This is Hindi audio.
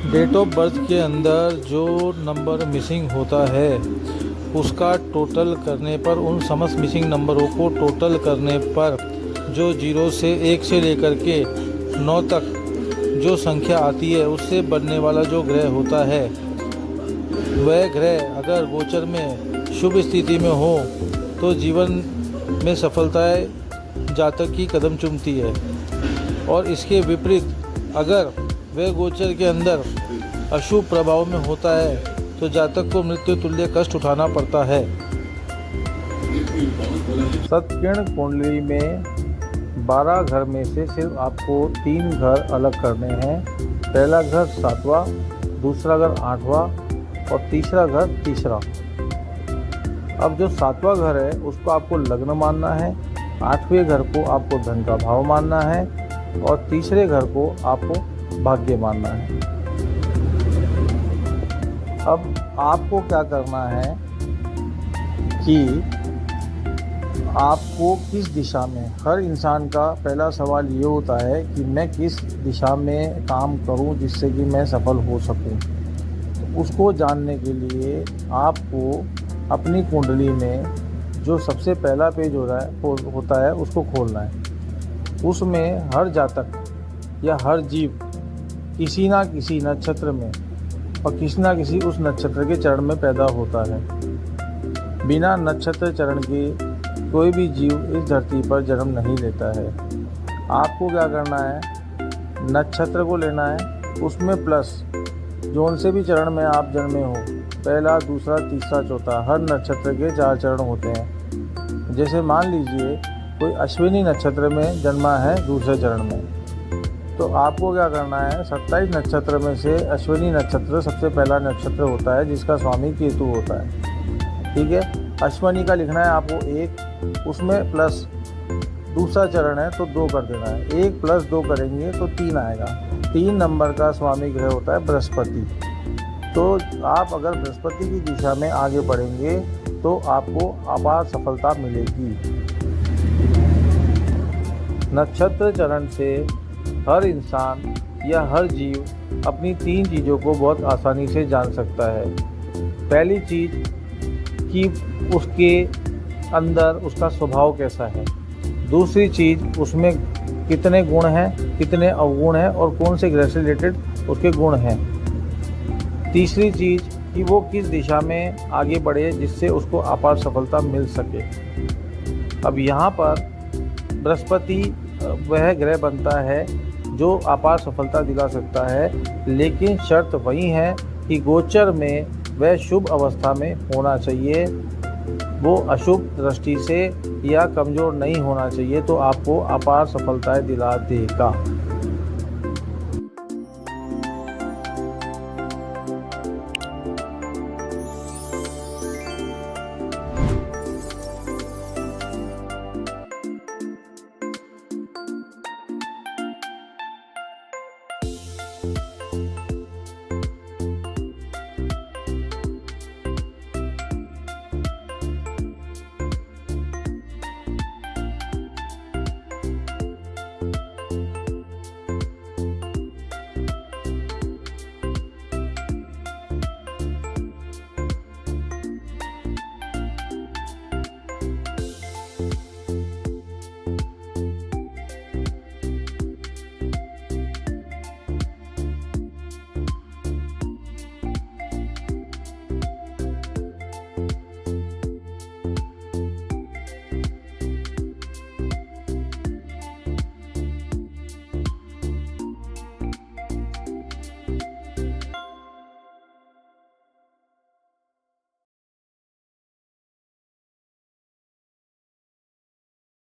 डेट ऑफ बर्थ के अंदर जो नंबर मिसिंग होता है उसका टोटल करने पर, उन समस्त मिसिंग नंबरों को टोटल करने पर जो 0 से 1 से लेकर के 9 तक जो संख्या आती है उससे बनने वाला जो ग्रह होता है, वह ग्रह अगर गोचर में शुभ स्थिति में हो तो जीवन में सफलताएं जातक की कदम चूमती है, और इसके विपरीत अगर वह गोचर के अंदर अशुभ प्रभाव में होता है तो जातक को मृत्यु तुल्य कष्ट उठाना पड़ता है। सत्किरण कुंडली में 12 घर में से सिर्फ आपको 3 घर अलग करने हैं। पहला घर 7वां, दूसरा घर 8वां और तीसरा घर तीसरा। अब जो 7वां घर है उसको आपको लग्न मानना है, 8वें घर को आपको धन का भाव मानना है और तीसरे घर को आपको भाग्य मानना है। अब आपको क्या करना है कि आपको किस दिशा में, हर इंसान का पहला सवाल ये होता है कि मैं किस दिशा में काम करूं जिससे कि मैं सफल हो सकूं। तो उसको जानने के लिए आपको अपनी कुंडली में जो सबसे पहला पेज होता है उसको खोलना है। उसमें हर जातक या हर जीव किसी ना किसी नक्षत्र में और किसी ना किसी उस नक्षत्र के चरण में पैदा होता है। बिना नक्षत्र चरण के कोई भी जीव इस धरती पर जन्म नहीं लेता है। आपको क्या करना है, नक्षत्र को लेना है, उसमें प्लस जोन से भी चरण में आप जन्मे हो, पहला, दूसरा, तीसरा, चौथा, हर नक्षत्र के 4 चरण होते हैं। जैसे मान लीजिए कोई अश्विनी नक्षत्र में जन्मा है दूसरे चरण में, तो आपको क्या करना है, 27 नक्षत्र में से अश्विनी नक्षत्र सबसे पहला नक्षत्र होता है जिसका स्वामी केतु होता है। ठीक है, अश्विनी का लिखना है आपको 1, उसमें प्लस दूसरा चरण है तो 2 कर देना है। 1 + 2 करेंगे तो 3 आएगा। 3 नंबर का स्वामी ग्रह होता है बृहस्पति। तो आप अगर बृहस्पति की दिशा में आगे बढ़ेंगे तो आपको अपार सफलता मिलेगी। नक्षत्र चरण से हर इंसान या हर जीव अपनी 3 चीज़ों को बहुत आसानी से जान सकता है। पहली चीज़ कि उसके अंदर उसका स्वभाव कैसा है। दूसरी चीज़ उसमें कितने गुण हैं, कितने अवगुण हैं और कौन से ग्रह से रिलेटेड उसके गुण हैं। तीसरी चीज़ कि वो किस दिशा में आगे बढ़े जिससे उसको अपार सफलता मिल सके। अब यहाँ पर बृहस्पति वह ग्रह बनता है जो अपार सफलता दिला सकता है, लेकिन शर्त वही है कि गोचर में वह शुभ अवस्था में होना चाहिए, वो अशुभ दृष्टि से या कमज़ोर नहीं होना चाहिए, तो आपको अपार सफलताएं दिला देगा।